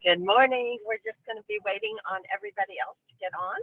Good morning. We're just going to be waiting on everybody else to get on.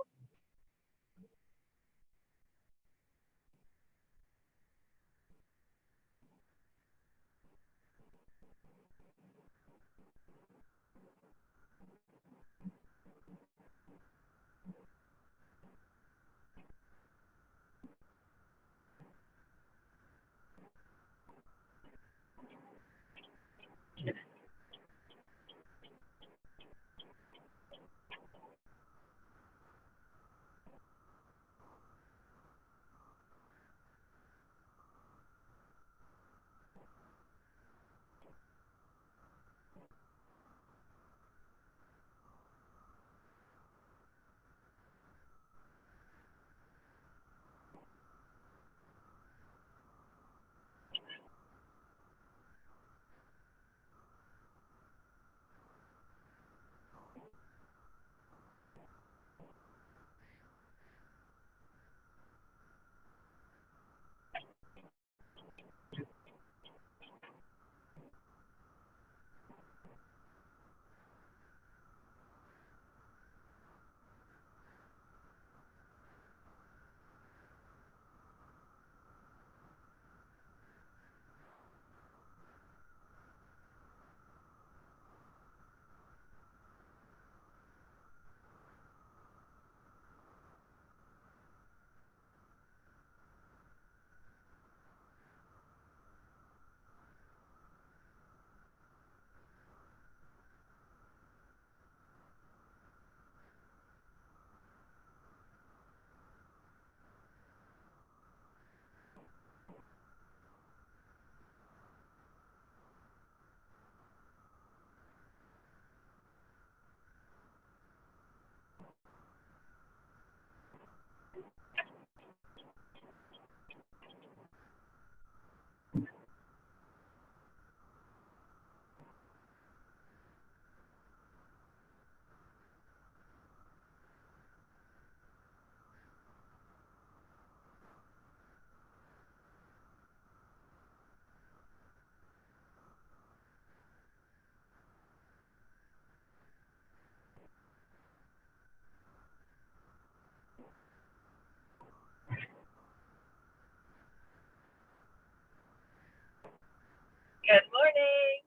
Good morning.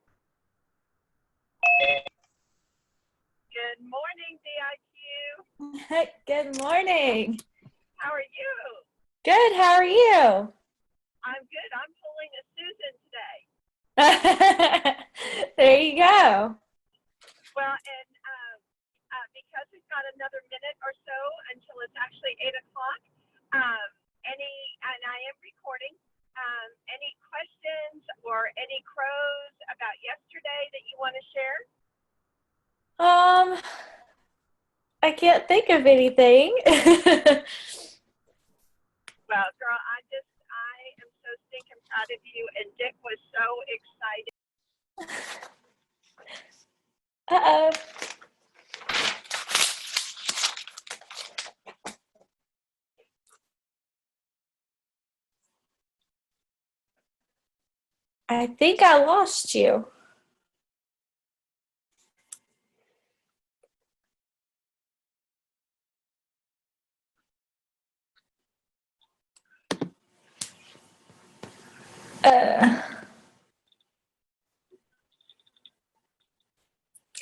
Good morning, DIQ. Good morning. How are you? Good. How are you? I'm good. I'm pulling a Susan today. There you go. Well, and because we've got another minute or so until it's actually 8 o'clock, and I am recording, any questions or any crows about yesterday that you want to share? I can't think of anything. Well, girl, I am so stinking proud of you, and Dick was so excited. Uh-oh. I think I lost you.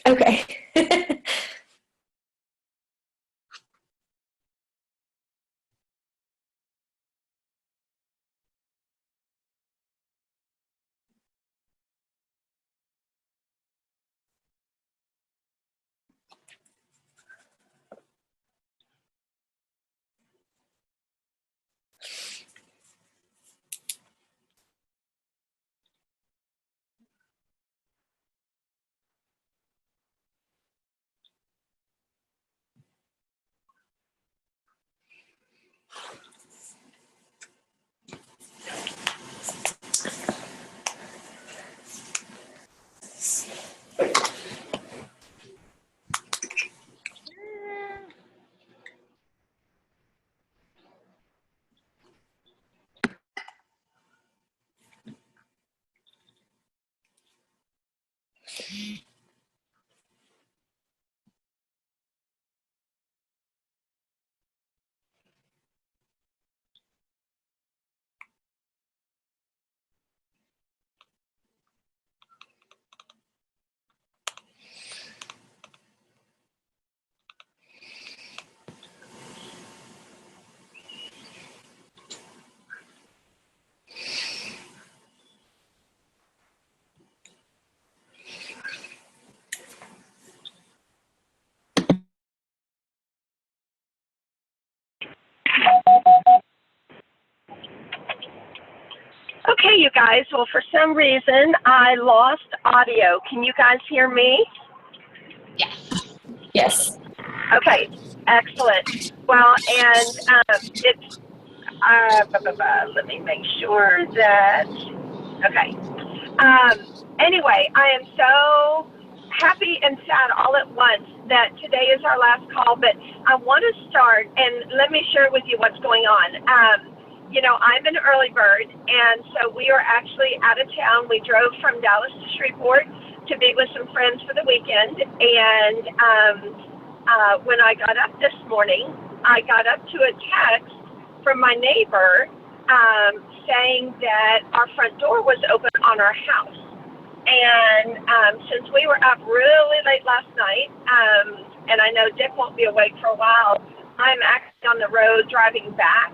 Okay. guys. Well, for some reason, I lost audio. Can you guys hear me? Yes. Okay, excellent. Well, and it's, let me make sure that, okay. Anyway, I am so happy and sad all at once that today is our last call, but I want to start, and let me share with you what's going on. I'm an early bird, and so we are actually out of town. We drove from Dallas to Shreveport to be with some friends for the weekend, and when I got up this morning, I got up to a text from my neighbor saying that our front door was open on our house. And since we were up really late last night, and I know Dick won't be awake for a while, I'm actually on the road driving back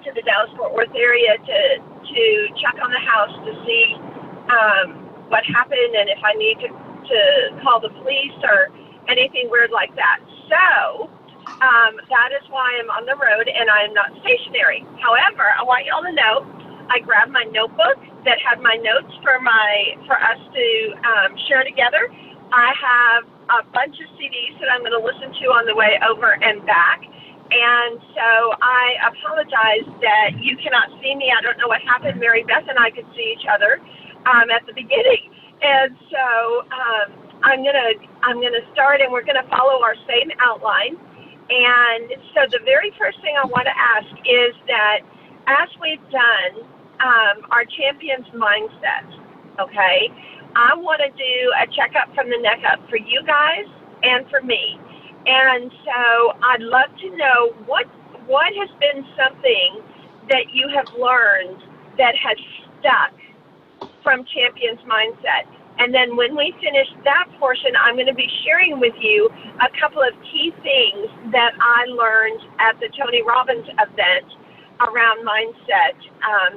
to the Dallas-Fort Worth area to check on the house to see what happened and if I need to call the police or anything weird like that. So that is why I'm on the road and I'm not stationary. However, I want you all to know I grabbed my notebook that had my notes for us to share together. I have a bunch of CDs that I'm going to listen to on the way over and back. And so I apologize that you cannot see me. I don't know what happened. Mary Beth and I could see each other at the beginning. And so I'm gonna start, and we're gonna follow our same outline. And so the very first thing I want to ask is that as we've done our champion's mindset, okay, I want to do a checkup from the neck up for you guys and for me. And so I'd love to know what has been something that you have learned that has stuck from Champion's Mindset. And then when we finish that portion, I'm going to be sharing with you a couple of key things that I learned at the Tony Robbins event around mindset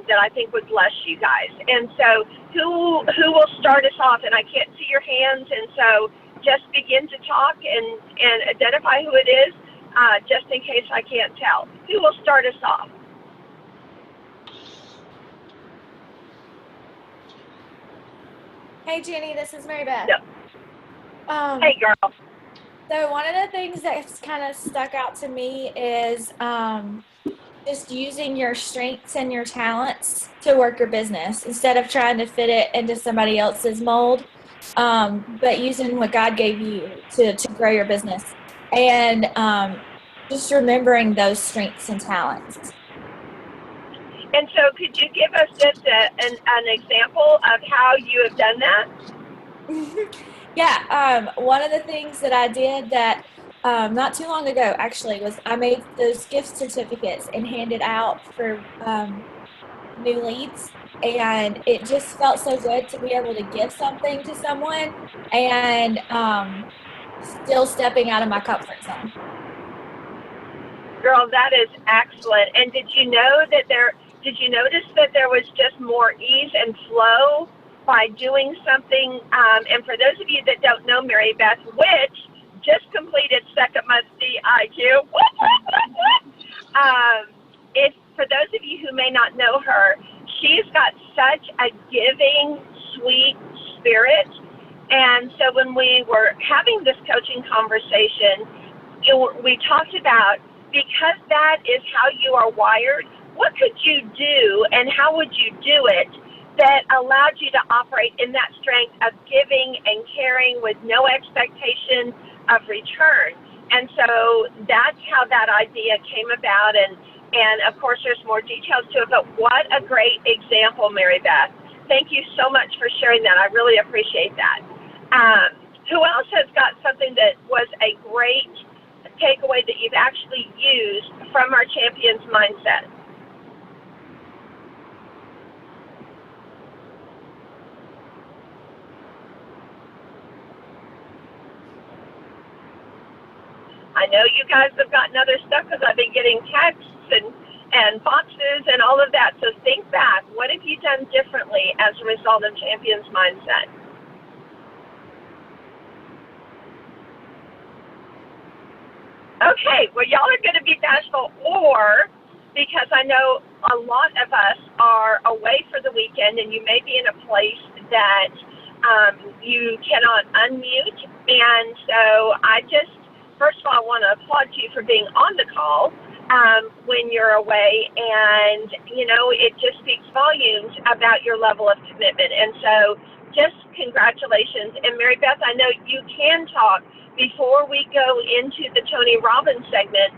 that I think would bless you guys. And so who will start us off? And I can't see your hands, and so just begin to talk and identify who it is, just in case I can't tell. Who will start us off? Hey, Jeannie, this is Mary Beth. No. Hey, girl. So one of the things that's kind of stuck out to me is just using your strengths and your talents to work your business instead of trying to fit it into somebody else's mold, but using what God gave you to grow your business, and just remembering those strengths and talents. And so could you give us just an example of how you have done that? Yeah, one of the things that I did that not too long ago actually was I made those gift certificates and handed out for new leads, and it just felt so good to be able to give something to someone and still stepping out of my comfort zone. Girl, that is excellent. And did you notice that there was just more ease and flow by doing something? And for those of you that don't know Mary Beth, which just completed second month CIQ, if for those of you who may not know her, she's got such a giving, sweet spirit. And so when we were having this coaching conversation, we talked about, because that is how you are wired, what could you do and how would you do it that allowed you to operate in that strength of giving and caring with no expectation of return? And so that's how that idea came about. And of course, there's more details to it, but what a great example, Mary Beth. Thank you so much for sharing that. I really appreciate that. Who else has got something that was a great takeaway that you've actually used from our Champion's Mindset? I know you guys have gotten other stuff because I've been getting texts and boxes and all of that. So think back. What have you done differently as a result of Champion's Mindset? Okay, well, y'all are going to be bashful, or because I know a lot of us are away for the weekend, and you may be in a place that you cannot unmute. And so I just, first of all, I want to applaud you for being on the call when you're away. And, you know, it just speaks volumes about your level of commitment. And so just congratulations. And Mary Beth, I know you can talk before we go into the Tony Robbins segment.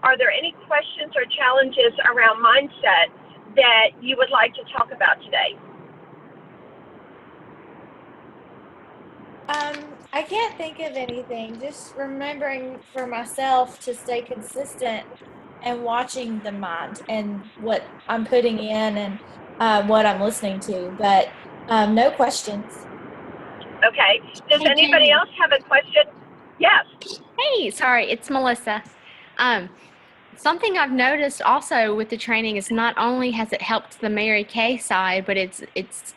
Are there any questions or challenges around mindset that you would like to talk about today? I can't think of anything. Just remembering for myself to stay consistent and watching the mind and what I'm putting in and what I'm listening to. But no questions. Okay. Does Hey, anybody Jeannie. else have a question? Yes. Hey, sorry, it's Melissa. Something I've noticed also with the training is not only has it helped the Mary Kay side, but it's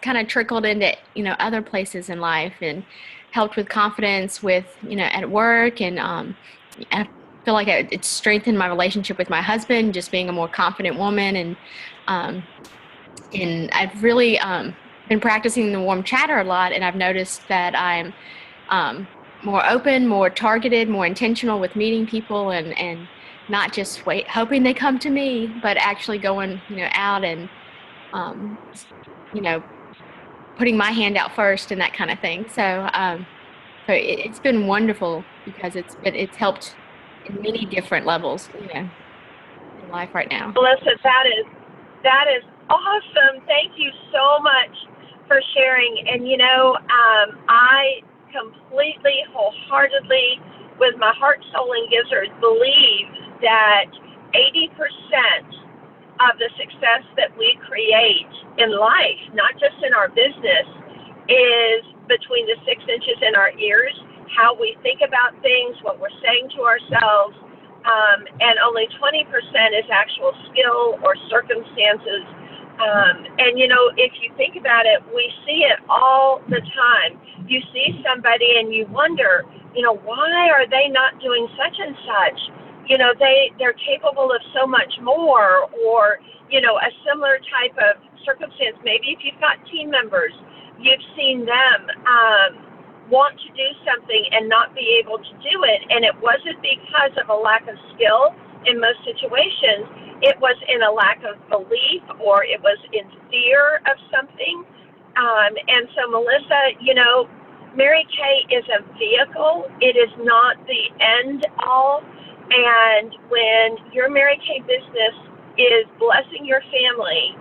kind of trickled into, you know, other places in life and helped with confidence with, you know, at work. And I feel like it's strengthened my relationship with my husband, just being a more confident woman. And I've really been practicing the warm chatter a lot, and I've noticed that I'm more open, more targeted, more intentional with meeting people, and not just hoping they come to me, but actually going, you know, out and, you know, putting my hand out first and that kind of thing. So, it's been wonderful because it's helped in many different levels, you know, in life right now. Melissa, that is awesome. Thank you so much for sharing. And, you know, I completely, wholeheartedly, with my heart, soul, and gizzard, believe that 80% of the success that we create in life, not just in our business, is between the 6 inches in our ears, how we think about things, what we're saying to ourselves, and only 20% is actual skill or circumstances. And, you know, if you think about it, we see it all the time. You see somebody and you wonder, you know, why are they not doing such and such? You know, they're capable of so much more, or, you know, a similar type of circumstance. Maybe if you've got team members, you've seen them want to do something and not be able to do it. And it wasn't because of a lack of skill in most situations. It was in a lack of belief, or it was in fear of something. And so, Melissa, you know, Mary Kay is a vehicle. It is not the end all. And when your Mary Kay business is blessing your family,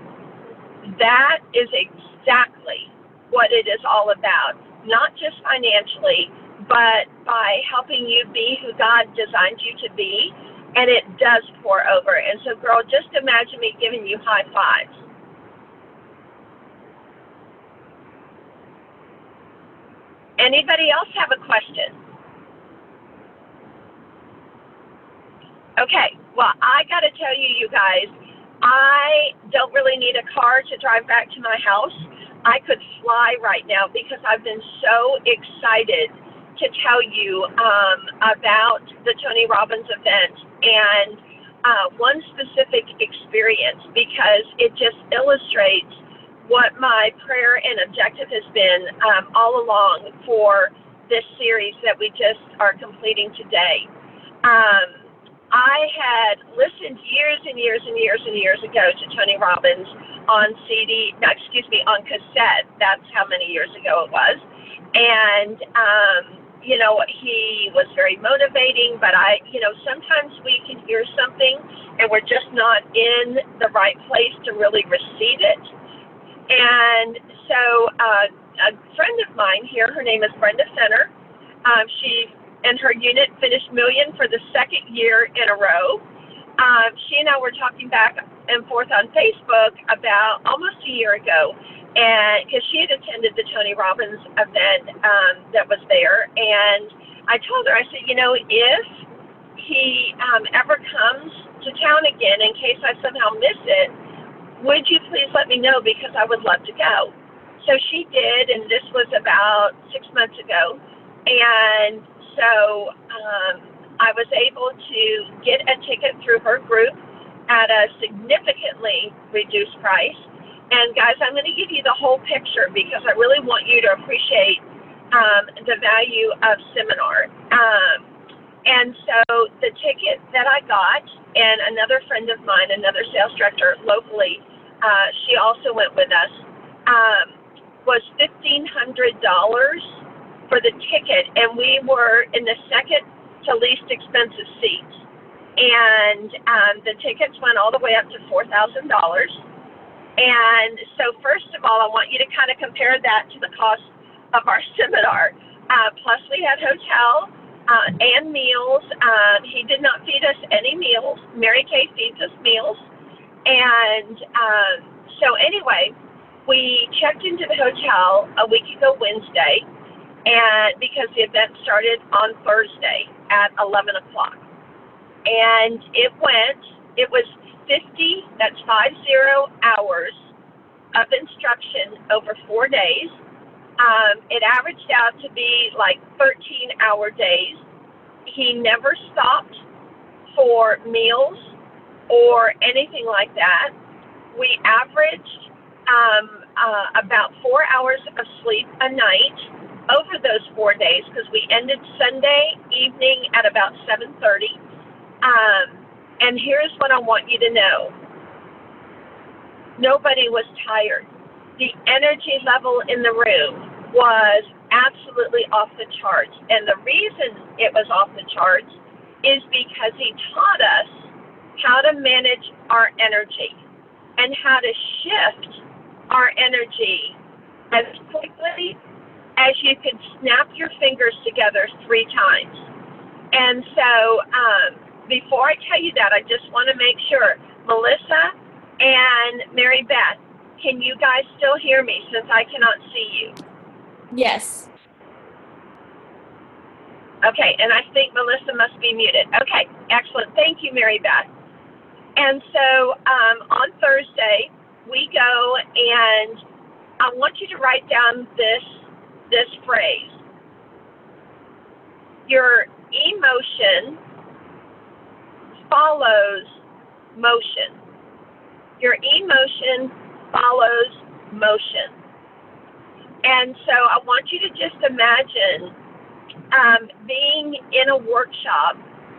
that is exactly what it is all about. Not just financially, but by helping you be who God designed you to be. And it does pour over. And so, girl, just imagine me giving you high fives. Anybody else have a question? Okay, well, I got to tell you, you guys, I don't really need a car to drive back to my house. I could fly right now because I've been so excited to tell you about the Tony Robbins event and one specific experience, because it just illustrates what my prayer and objective has been all along for this series that we just are completing today. I had listened years and years and years and years ago to Tony Robbins on on cassette. That's how many years ago it was. And, you know, he was very motivating, but sometimes we can hear something and we're just not in the right place to really receive it. And so a friend of mine here, her name is Brenda Fenner. She and her unit finished million for the second year in a row. She and I were talking back and forth on Facebook about almost a year ago, and because she had attended the Tony Robbins event that was there, and I told her, I said, you know, if he ever comes to town again, in case I somehow miss it, would you please let me know, because I would love to go. So she did, and this was about 6 months ago, and so I was able to get a ticket through her group, at a significantly reduced price. And guys, I'm going to give you the whole picture because I really want you to appreciate the value of seminar. And so the ticket that I got, and another friend of mine, another sales director locally, she also went with us, was $1,500 for the ticket, and we were in the second to least expensive seats. And the tickets went all the way up to $4,000. And so first of all, I want you to kind of compare that to the cost of our seminar. Plus we had hotel and meals. He did not feed us any meals. Mary Kay feeds us meals. And so anyway, we checked into the hotel a week ago Wednesday, and because the event started on Thursday at 11 o'clock. And it was 50 hours of instruction over 4 days. It averaged out to be like 13-hour days. He never stopped for meals or anything like that. We averaged about 4 hours of sleep a night over those 4 days because we ended Sunday evening at about 7:30. And here's what I want you to know. Nobody was tired. The energy level in the room was absolutely off the charts. And the reason it was off the charts is because he taught us how to manage our energy and how to shift our energy as quickly as you could snap your fingers together 3 times. And so before I tell you that, I just want to make sure, Melissa and Mary Beth, can you guys still hear me since I cannot see you? Yes. Okay, and I think Melissa must be muted. Okay, excellent. Thank you, Mary Beth. And so on Thursday, we go, and I want you to write down this phrase. Your emotion follows motion. Your emotion follows motion. And so I want you to just imagine being in a workshop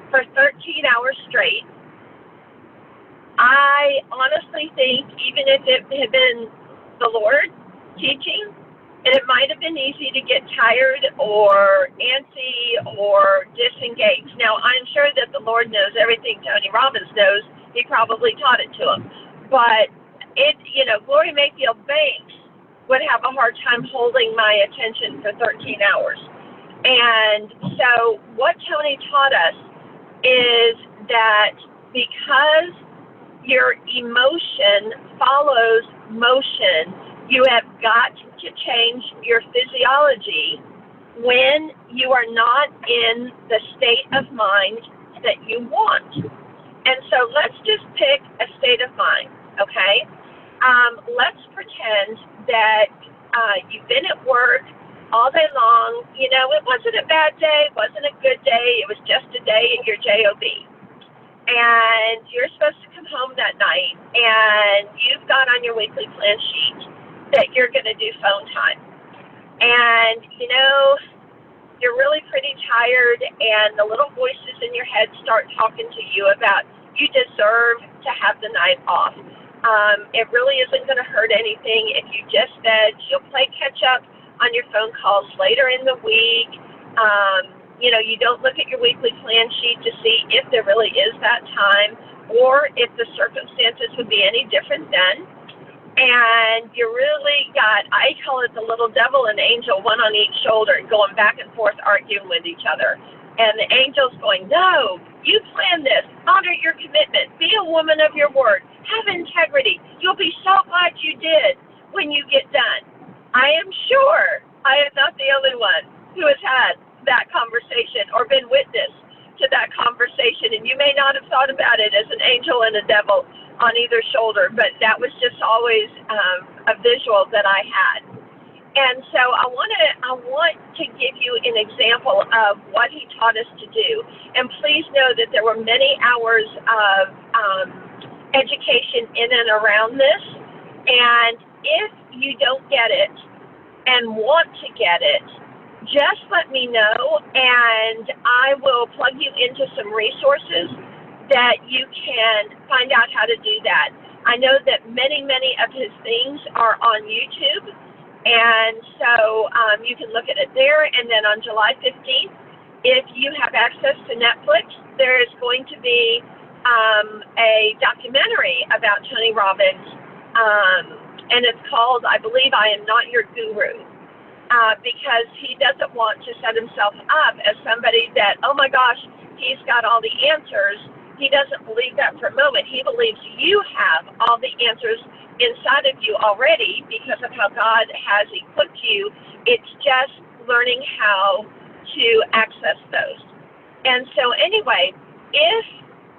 for 13 hours straight. I honestly think even if it had been the Lord teaching, it might have been easy to get tired or antsy or disengaged. Now, I'm sure that the Lord knows everything Tony Robbins knows. He probably taught it to him. But Gloria Mayfield Banks would have a hard time holding my attention for 13 hours. And so what Tony taught us is that because your emotion follows motion, you have got to change your physiology when you are not in the state of mind that you want. And so let's just pick a state of mind, okay? Let's pretend that you've been at work all day long. It wasn't a bad day, it wasn't a good day, it was just a day at your job. And you're supposed to come home that night, and you've got on your weekly plan sheet that you're going to do phone time. And, you're really pretty tired, and the little voices in your head start talking to you about you deserve to have the night off. It really isn't going to hurt anything if you just said you'll play catch up on your phone calls later in the week. You don't look at your weekly plan sheet to see if there really is that time or if the circumstances would be any different then. And you really got, I call it the little devil and angel, one on each shoulder, going back and forth arguing with each other. And the angel's going, no, you planned this. Honor your commitment. Be a woman of your word. Have integrity. You'll be so glad you did when you get done. I am sure I am not the only one who has had that conversation or been witness to that conversation. And you may not have thought about it as an angel and a devil on either shoulder, but that was just always a visual that I had. And so I want to give you an example of what he taught us to do. And please know that there were many hours of education in and around this. And if you don't get it and want to get it, just let me know, and I will plug you into some resources that you can find out how to do that. I know that many of his things are on YouTube, and so you can look at it there. And then on July 15th, if you have access to Netflix, there is going to be a documentary about Tony Robbins, and it's called, I believe, I Am Not Your Guru. Because he doesn't want to set himself up as somebody that, oh my gosh, he's got all the answers. He doesn't believe that for a moment. He believes you have all the answers inside of you already because of how God has equipped you. It's just learning how to access those. And so anyway, if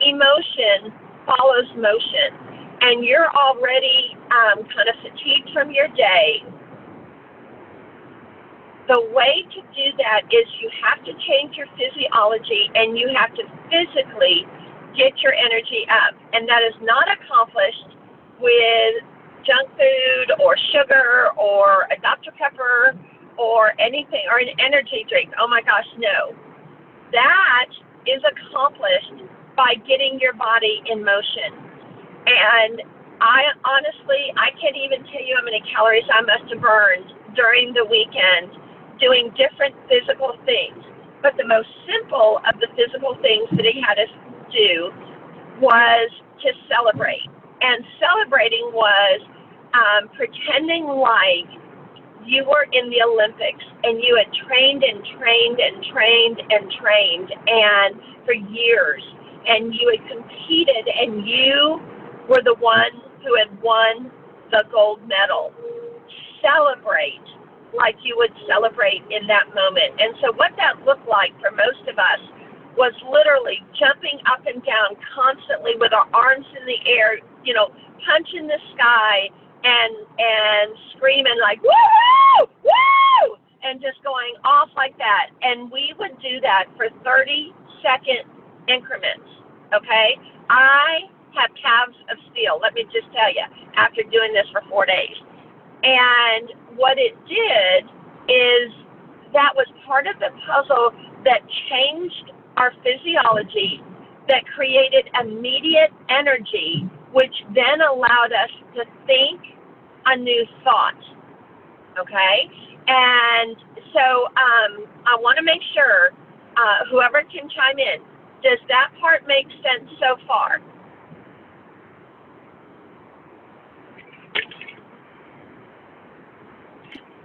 emotion follows motion and you're already kind of fatigued from your day, the way to do that is you have to change your physiology and you have to physically get your energy up. And that is not accomplished with junk food or sugar or a Dr. Pepper or anything, or an energy drink. Oh my gosh, no. That is accomplished by getting your body in motion. And I can't even tell you how many calories I must have burned during the weekend doing different physical things. But the most simple of the physical things that he had us do was to celebrate. And celebrating was pretending like you were in the Olympics and you had trained and for years, and you had competed and you were the one who had won the gold medal. Celebrate like you would celebrate in that moment. And so what that looked like for most of us was literally jumping up and down constantly with our arms in the air, punching the sky and screaming like, woo, woo, and just going off like that. And we would do that for 30-second increments, okay? I have calves of steel, let me just tell you, after doing this for 4 days. And what it did is that was part of the puzzle that changed our physiology, that created immediate energy, which then allowed us to think a new thought, okay? And so I want to make sure, whoever can chime in, does that part make sense so far?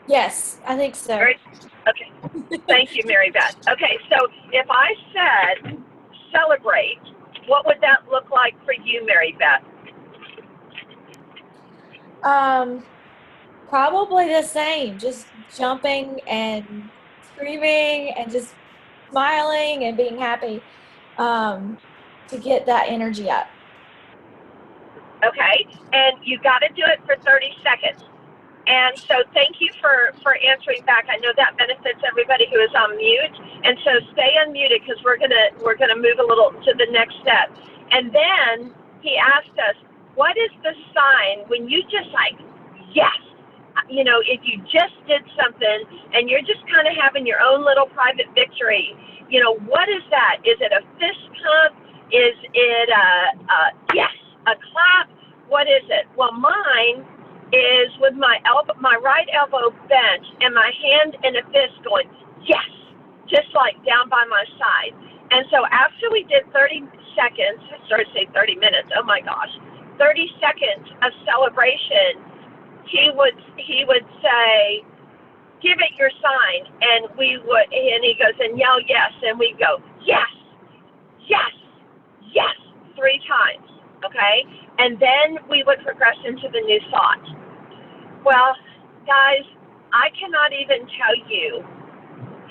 Yes, I think so. Okay. Thank you, Mary Beth. Okay, so if I said celebrate, what would that look like for you, Mary Beth? Probably the same, just jumping and screaming and just smiling and being happy to get that energy up. Okay, and you got to do it for 30 seconds. And so thank you for answering back. I know that benefits everybody who is on mute. And so stay unmuted because we're gonna move a little to the next step. And then he asked us, what is the sign when you just like, yes, if you just did something and you're just kind of having your own little private victory, what is that? Is it a fist pump? Is it yes, a clap? What is it? Well, mine is with my right elbow bent and my hand in a fist going, yes, just like down by my side. And so after we did 30 seconds, I started to say 30 minutes, oh my gosh, 30 seconds of celebration, he would say, give it your sign, and he goes and yell yes, and we go, yes, yes, yes, 3 times, okay? And then we would progress into the new thought. Well, guys, I cannot even tell you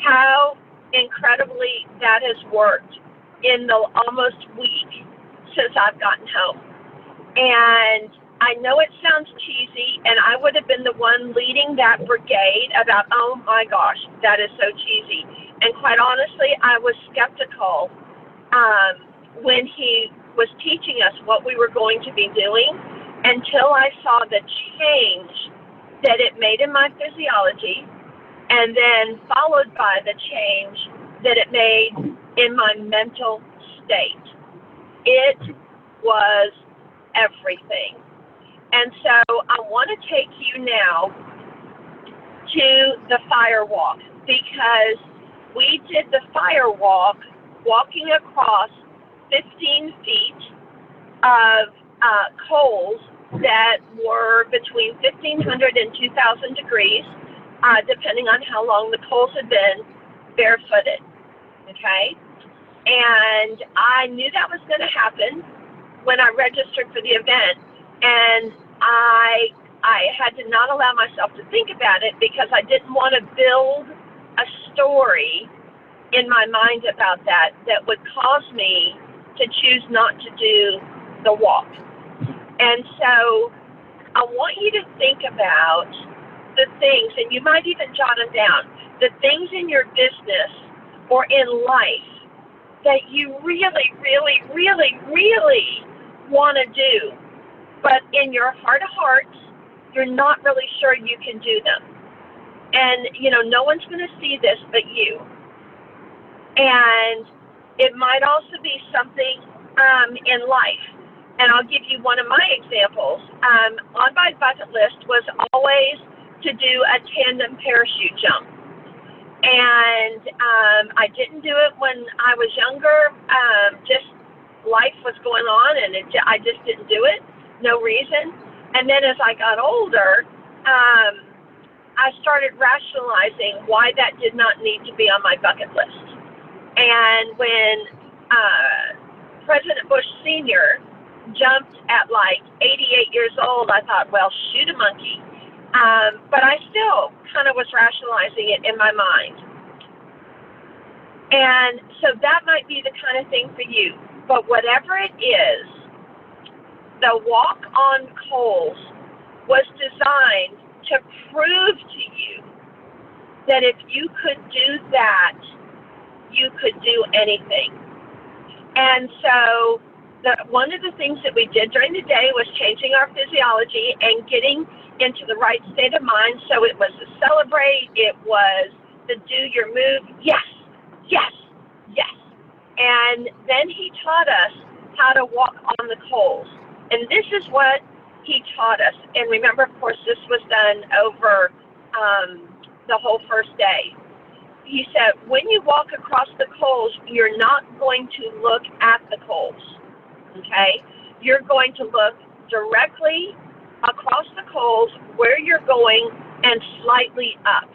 how incredibly that has worked in the almost week since I've gotten home. And I know it sounds cheesy, and I would have been the one leading that brigade about, oh my gosh, that is so cheesy. And quite honestly, I was skeptical when he was teaching us what we were going to be doing until I saw the change that it made in my physiology, and then followed by the change that it made in my mental state. It was everything. And so I want to take you now to the fire walk, because we did the fire walk walking across 15 feet of coals that were between 1,500 and 2,000 degrees, depending on how long the coals had been, barefooted, okay? And I knew that was going to happen when I registered for the event, and I had to not allow myself to think about it, because I didn't want to build a story in my mind about that would cause me to choose not to do the walk. And so I want you to think about the things, and you might even jot them down, the things in your business or in life that you really, really, really, really want to do, but in your heart of hearts, you're not really sure you can do them. And, no one's going to see this but you. And it might also be something in life. And I'll give you one of my examples. On my bucket list was always to do a tandem parachute jump. And I didn't do it when I was younger. Just life was going on, and I just didn't do it. No reason. And then as I got older, I started rationalizing why that did not need to be on my bucket list. And when President Bush Sr. jumped at like 88 years old, I thought, well, shoot a monkey. But I still kind of was rationalizing it in my mind. And so that might be the kind of thing for you. But whatever it is, the walk on coals was designed to prove to you that if you could do that, you could do anything. And so one of the things that we did during the day was changing our physiology and getting into the right state of mind. So it was to celebrate, it was to do your move, yes, yes, yes. And then he taught us how to walk on the coals. And this is what he taught us. And remember, of course, this was done over the whole first day. He said, when you walk across the coals, you're not going to look at the coals, okay? You're going to look directly across the coals where you're going and slightly up.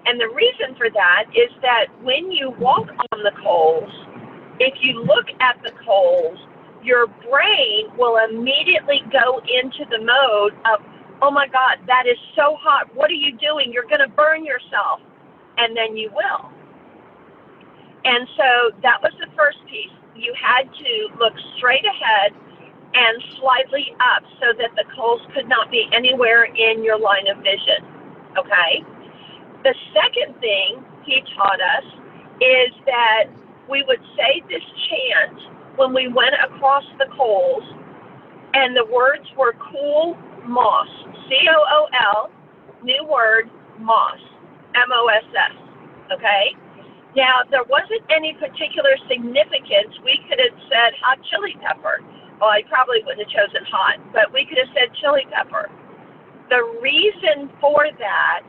And the reason for that is that when you walk on the coals, if you look at the coals, your brain will immediately go into the mode of, oh my God, that is so hot. What are you doing? You're going to burn yourself. And then you will. And so that was the first piece. You had to look straight ahead and slightly up so that the coals could not be anywhere in your line of vision, okay? The second thing he taught us is that we would say this chant when we went across the coals, and the words were cool moss, C-O-O-L, new word, moss, M-O-S-S, okay? Now, there wasn't any particular significance. We could have said hot chili pepper. Well, I probably wouldn't have chosen hot, but we could have said chili pepper. The reason for that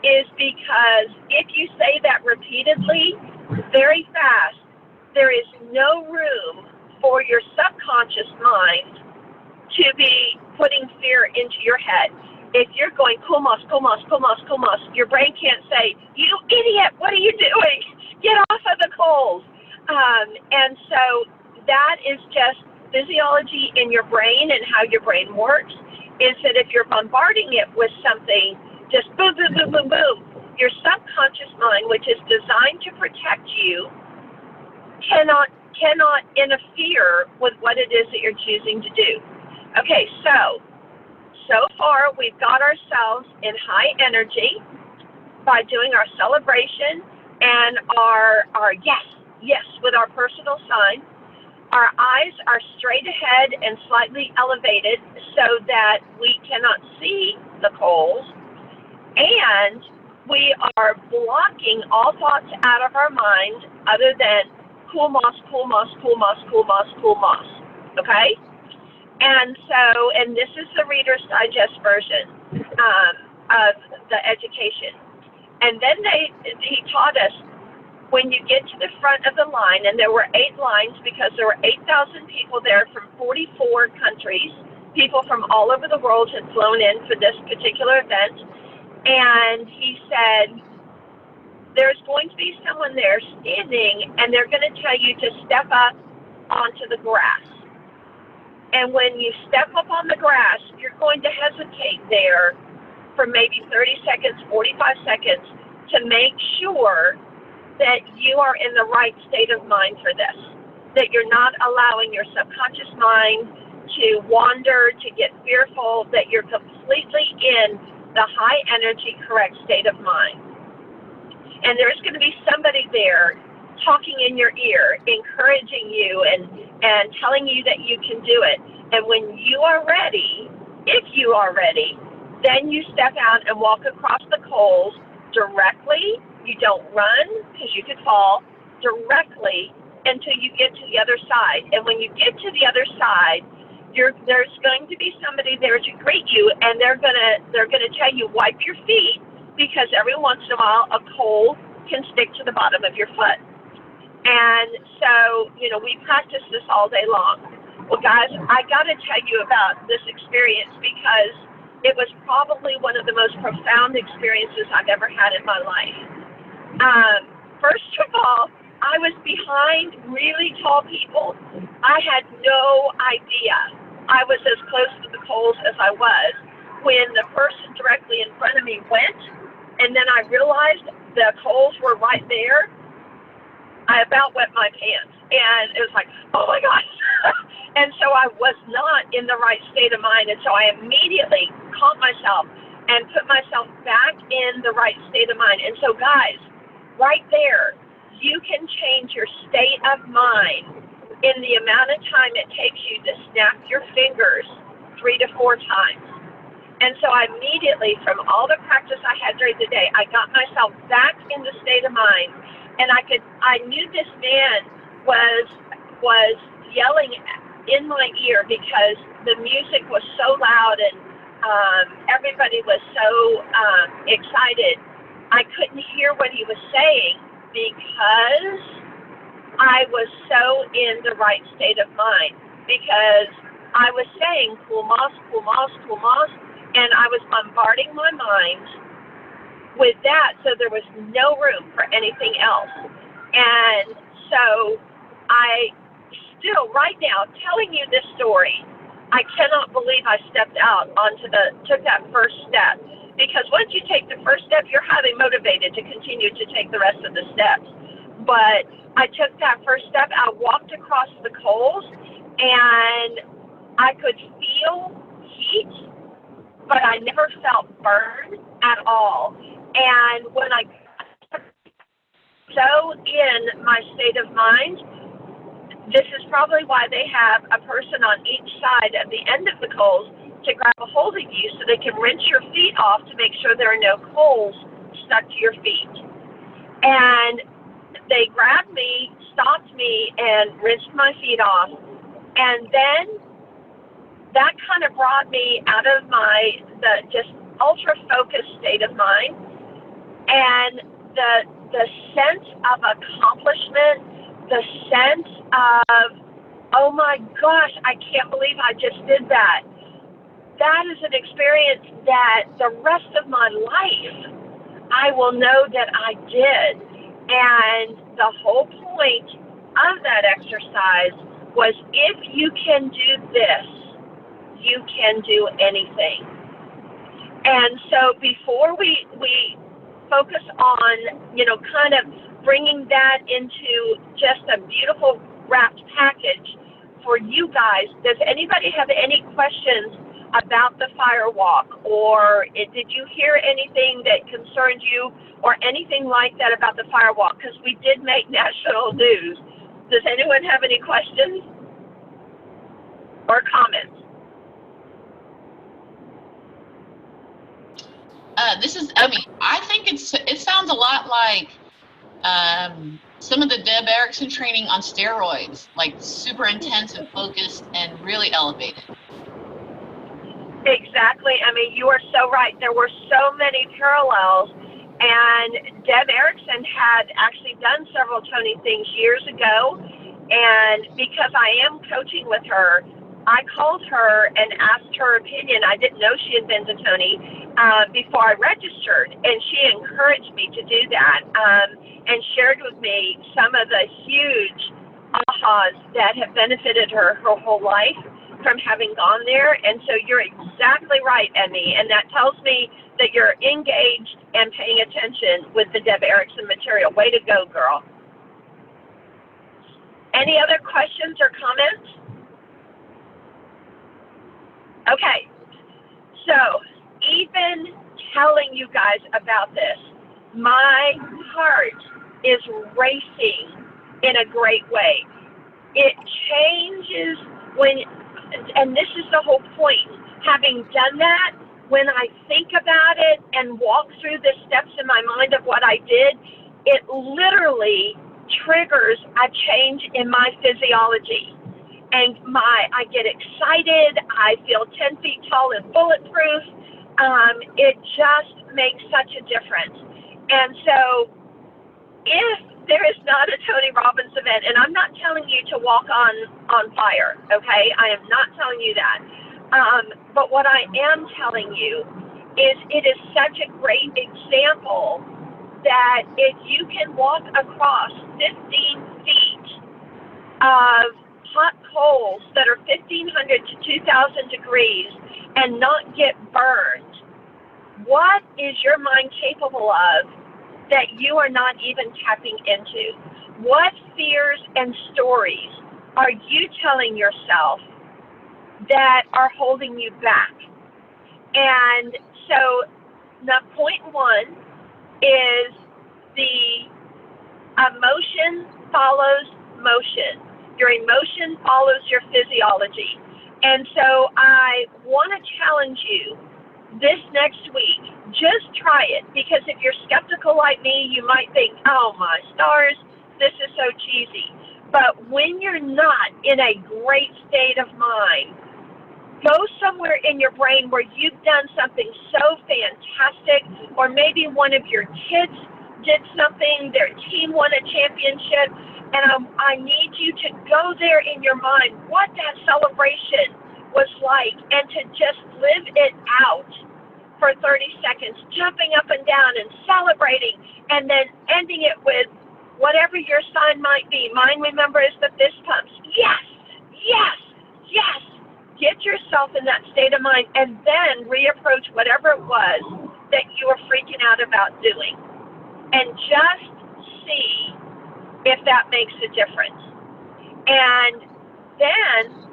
is because if you say that repeatedly, very fast, there is no room for your subconscious mind to be putting fear into your head. If you're going, kumos, your brain can't say, you idiot, what are you doing? Get off of the coals. And so that is just physiology in your brain and how your brain works, is that if you're bombarding it with something, just boom, boom, boom, boom, boom, your subconscious mind, which is designed to protect you, cannot interfere with what it is that you're choosing to do. Okay, so far we've got ourselves in high energy by doing our celebration and our yes with our personal sign. Our eyes are straight ahead and slightly elevated so that we cannot see the coals, and we are blocking all thoughts out of our mind other than cool moss, cool moss, cool moss, cool moss, cool moss. Okay? And so, and this is the Reader's Digest version of the education. And then he taught us, when you get to the front of the line, and there were 8 lines because there were 8,000 people there from 44 countries. People from all over the world had flown in for this particular event. And he said, there's going to be someone there standing, and they're going to tell you to step up onto the grass. And when you step up on the grass, you're going to hesitate there for maybe 30 seconds, 45 seconds to make sure that you are in the right state of mind for this, that you're not allowing your subconscious mind to wander, to get fearful, that you're completely in the high energy, correct state of mind. And there's going to be somebody there talking in your ear, encouraging you and telling you that you can do it. And when you are ready, if you are ready, then you step out and walk across the coals directly. You don't run because you could fall, directly until you get to the other side. And when you get to the other side, there's going to be somebody there to greet you, and they're gonna tell you, wipe your feet, because every once in a while a coal can stick to the bottom of your foot. And so, we practice this all day long. Well, guys, I got to tell you about this experience because it was probably one of the most profound experiences I've ever had in my life. First of all, I was behind really tall people. I had no idea I was as close to the coals as I was when the person directly in front of me went, and then I realized the coals were right there. I about wet my pants, and it was like, oh my gosh. And so I was not in the right state of mind, and so I immediately caught myself and put myself back in the right state of mind. And so, guys, right there, you can change your state of mind in the amount of time it takes you to snap your fingers 3 to 4 times. And so I immediately, from all the practice I had during the day, I got myself back in the state of mind. And I knew this man was yelling in my ear because the music was so loud and everybody was so excited. I couldn't hear what he was saying because I was so in the right state of mind, because I was saying cool moss, cool moss, cool moss, and I was bombarding my mind with that, so there was no room for anything else. And so I still, right now, telling you this story, I cannot believe I stepped out took that first step, because once you take the first step, you're highly motivated to continue to take the rest of the steps. But I took that first step. I walked across the coals, and I could feel heat, but I never felt burn at all. And when I got so in my state of mind, this is probably why they have a person on each side at the end of the coals to grab a hold of you so they can rinse your feet off to make sure there are no coals stuck to your feet. And they grabbed me, stopped me, and rinsed my feet off. And then that kind of brought me out of the just ultra-focused state of mind. And the sense of accomplishment, the sense of, oh my gosh, I can't believe I just did that. That is an experience that the rest of my life I will know that I did. And the whole point of that exercise was, if you can do this, you can do anything. And so before we focus on, kind of bringing that into just a beautiful wrapped package for you guys, does anybody have any questions about the fire walk, or did you hear anything that concerned you or anything like that about the fire walk? Because we did make national news. Does anyone have any questions? or comments? This is Emmy. I think it sounds a lot like some of the Deb Erickson training on steroids, like super intense and focused and really elevated. Exactly. I mean, you are so right. There were so many parallels. And Deb Erickson had actually done several Tony things years ago. And because I am coaching with her, I called her and asked her opinion. I didn't know she had been to Tony before I registered. And she encouraged me to do that and shared with me some of the huge ahas that have benefited her whole life from having gone there. And so you're exactly right, Emmy. And that tells me that you're engaged and paying attention with the Deb Erickson material. Way to go, girl. Any other questions or comments? Okay. So even telling you guys about this, my heart is racing in a great way. It changes when, and this is the whole point, having done that, when I think about it and walk through the steps in my mind of what I did, it literally triggers a change in my physiology. And I get excited, I feel 10 feet tall and bulletproof. It just makes such a difference. And so if there is not a Tony Robbins event, and I'm not telling you to walk on fire, okay? I am not telling you that. But what I am telling you is it is such a great example that if you can walk across 15 feet of hot coals that are 1,500 to 2,000 degrees and not get burned, what is your mind capable of that you are not even tapping into? What fears and stories are you telling yourself that are holding you back? And so the point one is the emotion follows motion. Your emotion follows your physiology. And so I want to challenge you this next week, just try it, because if you're skeptical like me, you might think, oh my stars, this is so cheesy. But when you're not in a great state of mind, go somewhere in your brain where you've done something so fantastic, or maybe one of your kids did something, their team won a championship, and I need you to go there in your mind, what that celebration was like, and to just live it out for 30 seconds, jumping up and down and celebrating, and then ending it with whatever your sign might be. Mine, remember, is the fist pumps. Yes, yes, yes. Get yourself in that state of mind, and then reapproach whatever it was that you were freaking out about doing. And just see if that makes a difference. And then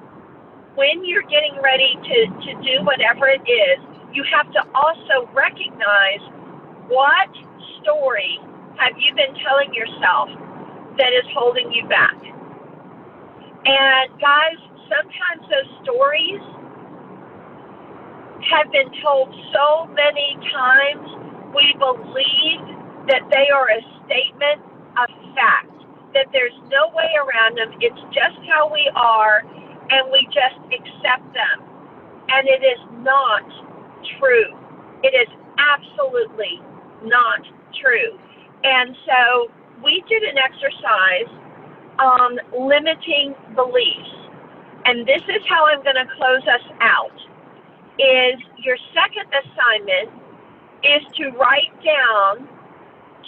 when you're getting ready to do whatever it is, you have to also recognize what story have you been telling yourself that is holding you back. And guys, sometimes those stories have been told so many times, we believe that they are a statement of fact, that there's no way around them. It's just how we are, and we just accept them. And it is not true. It is absolutely not true. And so we did an exercise on limiting beliefs. And this is how I'm going to close us out, is your second assignment is to write down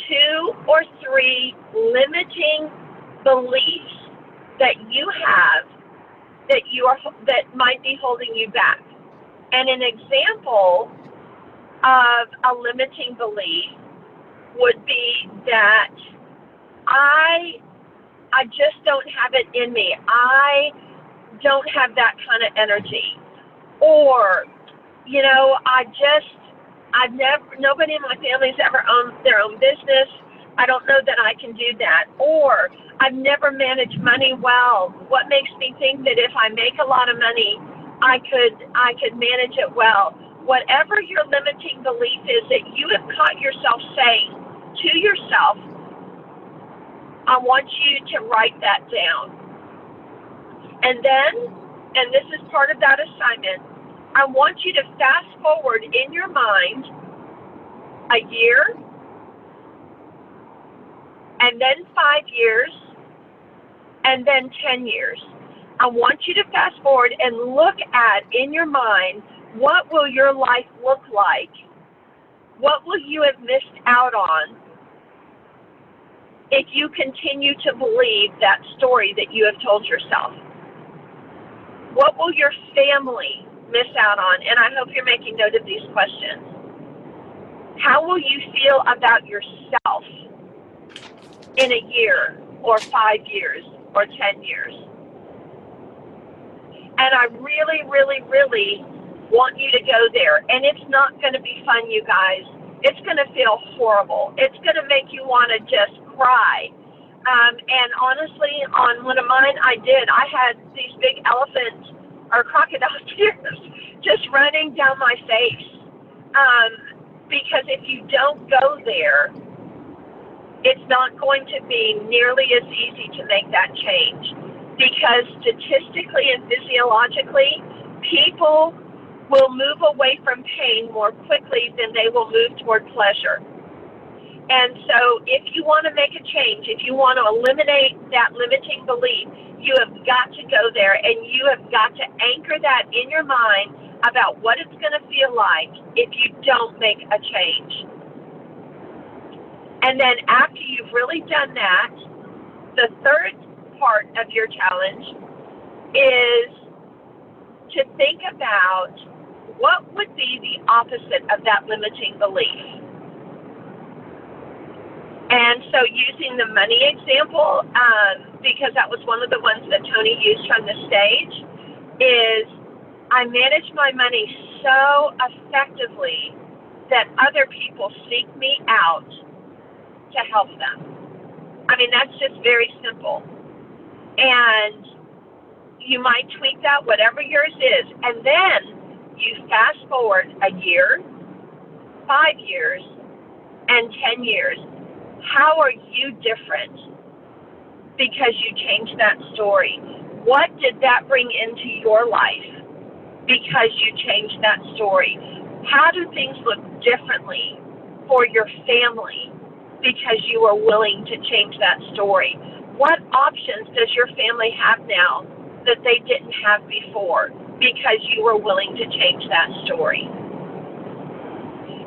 2 or 3 limiting beliefs that you have that might be holding you back. And an example of a limiting belief would be that I just don't have it in me. I don't have that kind of energy. Or, you know, nobody in my family's ever owned their own business. I don't know that I can do that. Or I've never managed money well. What makes me think that if I make a lot of money, I could manage it well? Whatever your limiting belief is that you have caught yourself saying to yourself, I want you to write that down. And then, and this is part of that assignment, I want you to fast forward in your mind a year, and then 5 years, and then 10 years. I want you to fast forward and look at, in your mind, what will your life look like? What will you have missed out on if you continue to believe that story that you have told yourself? What will your family miss out on? And I hope you're making note of these questions. How will you feel about yourself in a year or 5 years or 10 years? And I really, really, really want you to go there. And it's not going to be fun, you guys. It's going to feel horrible. It's going to make you want to just cry. And honestly, on one of mine, I had these big elephant or crocodile tears just running down my face. Because if you don't go there, it's not going to be nearly as easy to make that change. Because statistically and physiologically, people will move away from pain more quickly than they will move toward pleasure. And so if you want to make a change, if you want to eliminate that limiting belief, you have got to go there, and you have got to anchor that in your mind about what it's going to feel like if you don't make a change. And then after you've really done that, the third part of your challenge is to think about what would be the opposite of that limiting belief. And so using the money example, because that was one of the ones that Tony used from the stage, is I manage my money so effectively that other people seek me out to help them. I mean, that's just very simple. And you might tweak that, whatever yours is, and then you fast forward a year, 5 years, and 10 years. How are you different because you changed that story? What did that bring into your life because you changed that story? How do things look differently for your family because you are willing to change that story? What options does your family have now that they didn't have before because you were willing to change that story?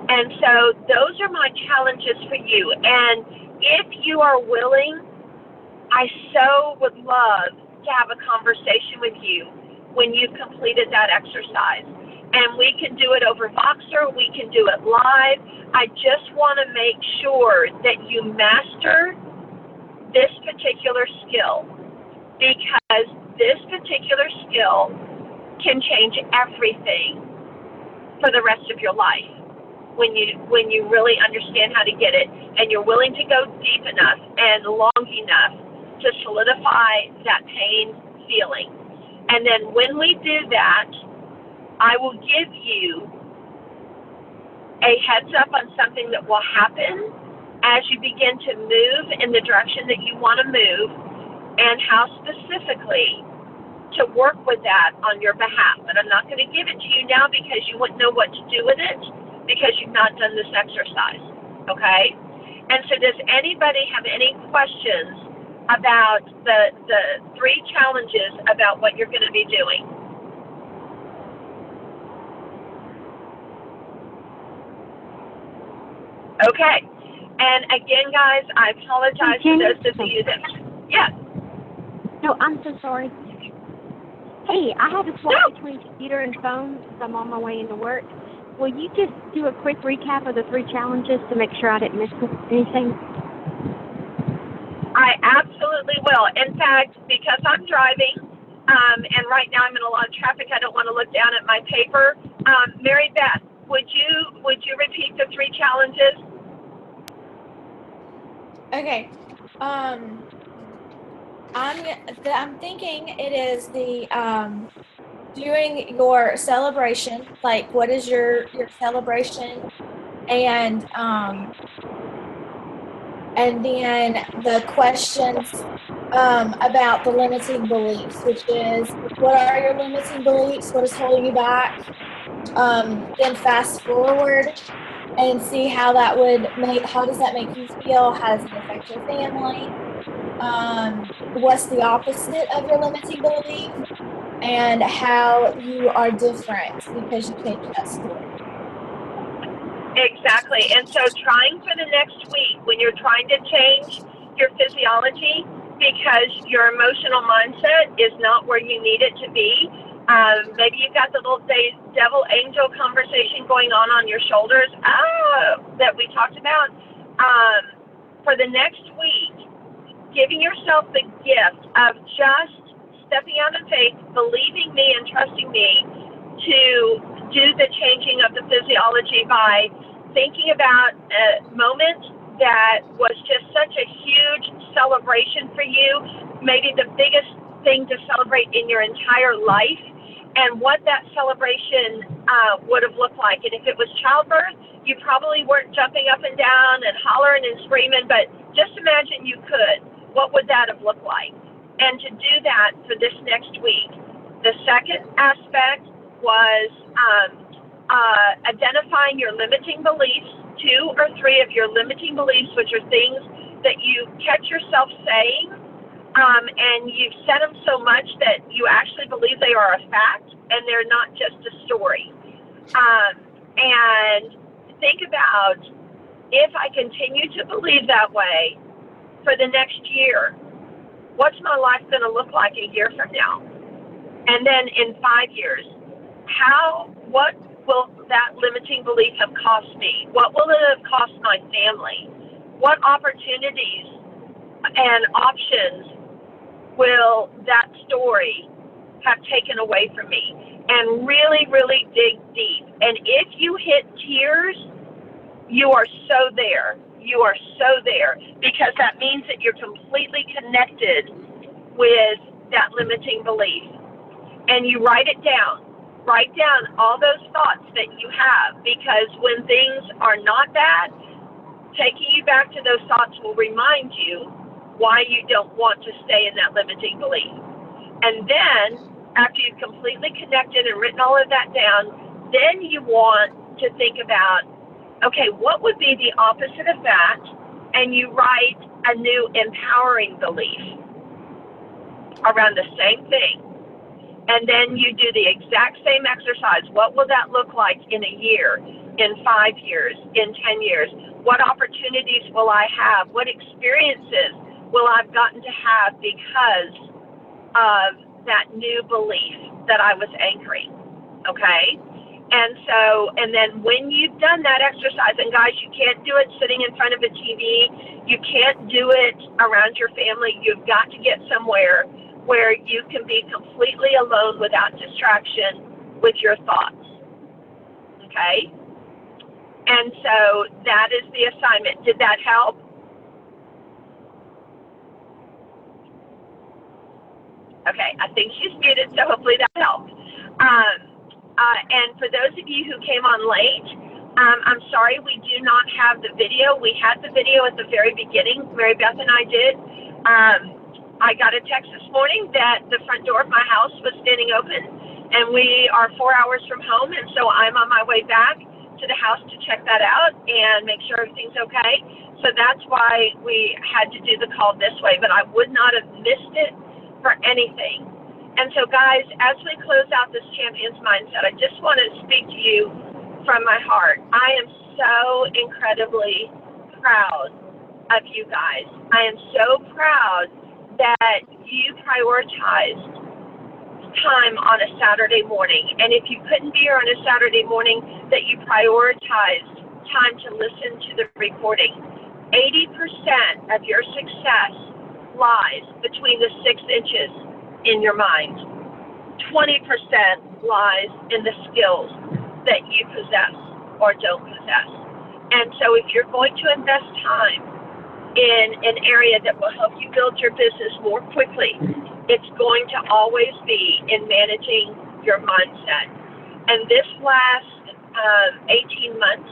And so those are my challenges for you. And if you are willing, I so would love to have a conversation with you when you've completed that exercise. And we can do it over Voxer, we can do it live. I just want to make sure that you master this particular skill, because this particular skill can change everything for the rest of your life when you really understand how to get it, and you're willing to go deep enough and long enough to solidify that pain feeling. And then when we do that, I will give you a heads up on something that will happen as you begin to move in the direction that you want to move, and how specifically to work with that on your behalf. But I'm not going to give it to you now because you wouldn't know what to do with it because you've not done this exercise, okay? And so does anybody have any questions about the 3 challenges about what you're going to be doing? Okay. And again, guys, I apologize for those of you that... Yeah. No, I'm so sorry. Hey, I have to swap between computer and phone because I'm on my way into work. Will you just do a quick recap of the 3 challenges to make sure I didn't miss anything? I absolutely will. In fact, because I'm driving, and right now I'm in a lot of traffic, I don't want to look down at my paper. Mary Beth, would you repeat the 3 challenges? Okay. I'm thinking it is the doing your celebration. Like, what is your celebration? And then the questions about the limiting beliefs, which is what are your limiting beliefs? What is holding you back? Then fast forward and see how that would make, how does that make you feel? How does it affect your family? What's the opposite of your limiting belief? And how you are different because you changed that story. Exactly. And so trying for the next week when you're trying to change your physiology because your emotional mindset is not where you need it to be. Maybe you've got the little devil angel conversation going on your shoulders that we talked about. For the next week, giving yourself the gift of just stepping out in faith, believing me and trusting me to do the changing of the physiology by thinking about a moment that was just such a huge celebration for you, maybe the biggest thing to celebrate in your entire life, and what that celebration would have looked like. And if it was childbirth, you probably weren't jumping up and down and hollering and screaming, but just imagine you could. What would that have looked like? And to do that for this next week. The second aspect was identifying your limiting beliefs, 2 or 3 of your limiting beliefs, which are things that you catch yourself saying, and you've said them so much that you actually believe they are a fact and they're not just a story. And think about, if I continue to believe that way for the next year, what's my life going to look like a year from now? And then in 5 years, what will that limiting belief have cost me? What will it have cost my family? What opportunities and options will that story have taken away from me? And really, really dig deep. And if you hit tears, you are so there. You are so there, because that means that you're completely connected with that limiting belief. And you write it down. Write down all those thoughts that you have, because when things are not bad, taking you back to those thoughts will remind you why you don't want to stay in that limiting belief. And then, after you've completely connected and written all of that down, then you want to think about, okay, what would be the opposite of that? And you write a new empowering belief around the same thing. And then you do the exact same exercise. What will that look like in a year, in 5 years, in 10 years? What opportunities will I have? What experiences will I've gotten to have because of that new belief that I was anchoring? Okay? And then when you've done that exercise, and guys, you can't do it sitting in front of a TV. You can't do it around your family. You've got to get somewhere where you can be completely alone without distraction with your thoughts. Okay? And so that is the assignment. Did that help? Okay, I think she's muted, so hopefully that helped. And for those of you who came on late, I'm sorry we do not have the video. We had the video at the very beginning. Mary Beth and I did. I got a text this morning that the front door of my house was standing open, and we are 4 hours from home, and so I'm on my way back to the house to check that out and make sure everything's okay. So that's why we had to do the call this way, but I would not have missed it for anything. And so, guys, as we close out this Champion's Mindset, I just want to speak to you from my heart. I am so incredibly proud of you guys. I am so proud that you prioritized time on a Saturday morning. And if you couldn't be here on a Saturday morning, that you prioritized time to listen to the recording. 80% of your success lies between the 6 inches in your mind. 20% lies in the skills that you possess or don't possess. And so if you're going to invest time in an area that will help you build your business more quickly, it's going to always be in managing your mindset. And this last 18 months,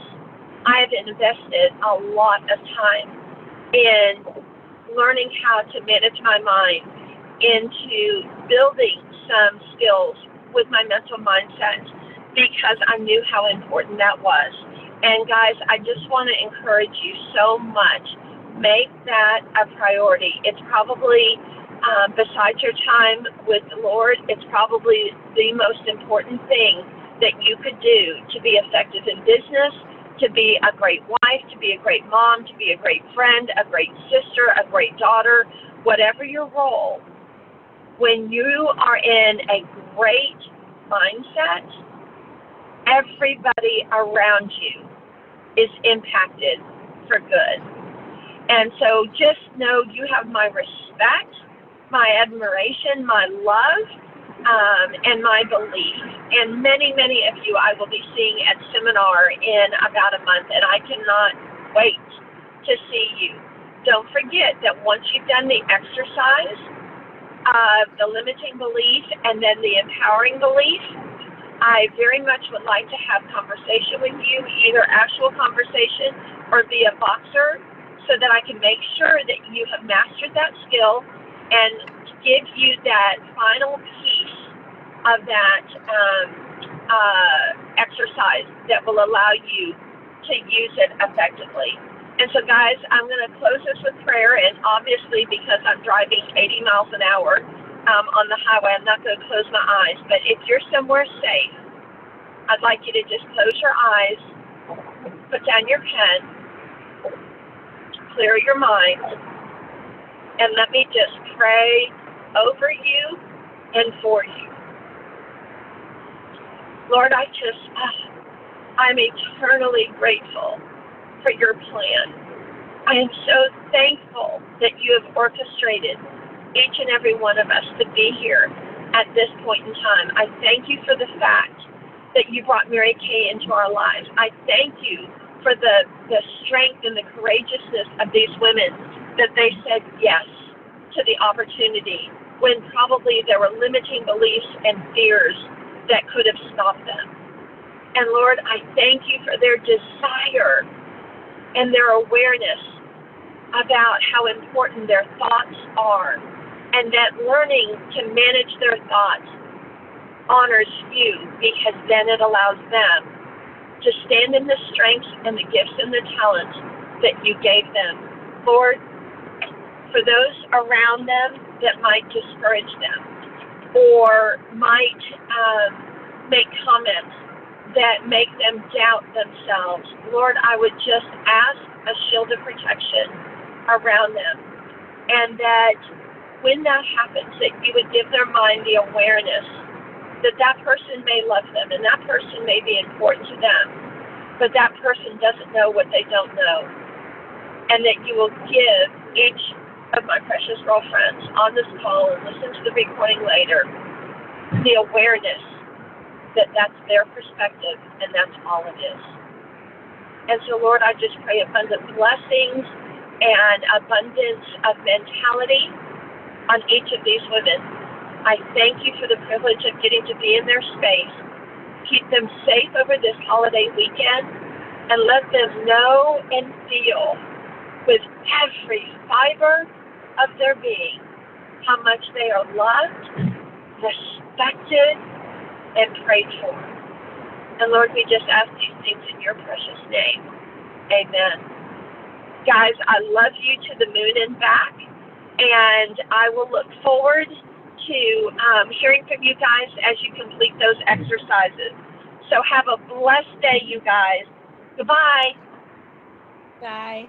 I have invested a lot of time in learning how to manage my mind, into building some skills with my mental mindset, because I knew how important that was. And guys, I just want to encourage you so much. Make that a priority. It's probably, besides your time with the Lord, it's probably the most important thing that you could do to be effective in business, to be a great wife, to be a great mom, to be a great friend, a great sister, a great daughter, whatever your role. When you are in a great mindset, everybody around you is impacted for good. And so just know you have my respect, my admiration, my love, and my belief. And many, many of you I will be seeing at seminar in about a month, and I cannot wait to see you. Don't forget that once you've done the exercise of the limiting belief and then the empowering belief, I very much would like to have conversation with you, either actual conversation or via Boxer, so that I can make sure that you have mastered that skill and give you that final piece of that exercise that will allow you to use it effectively. And so, guys, I'm going to close this with prayer, and obviously because I'm driving 80 miles an hour on the highway, I'm not going to close my eyes. But if you're somewhere safe, I'd like you to just close your eyes, put down your pen, clear your mind, and let me just pray over you and for you. Lord, I'm eternally grateful for your plan. I am so thankful that you have orchestrated each and every one of us to be here at this point in time. I thank you for the fact that you brought Mary Kay into our lives. I thank you for the strength and the courageousness of these women, that they said yes to the opportunity when probably there were limiting beliefs and fears that could have stopped them. And Lord, I thank you for their desire and their awareness about how important their thoughts are, and that learning to manage their thoughts honors you, because then it allows them to stand in the strengths and the gifts and the talents that you gave them. Lord, for those around them that might discourage them or might make comments that make them doubt themselves, Lord, I would just ask a shield of protection around them, and that when that happens, that you would give their mind the awareness that that person may love them and that person may be important to them, but that person doesn't know what they don't know, and that you will give each of my precious girlfriends on this call and listen to the recording later the awareness that that's their perspective and that's all it is. And so, Lord, I just pray abundant blessings and abundance of mentality on each of these women. I thank you for the privilege of getting to be in their space. Keep them safe over this holiday weekend, and let them know and feel with every fiber of their being how much they are loved, respected, and prayed for. And Lord, we just ask these things in your precious name. Amen. Guys, I love you to the moon and back, and I will look forward to hearing from you guys as you complete those exercises. So have a blessed day, you guys. Goodbye. Bye.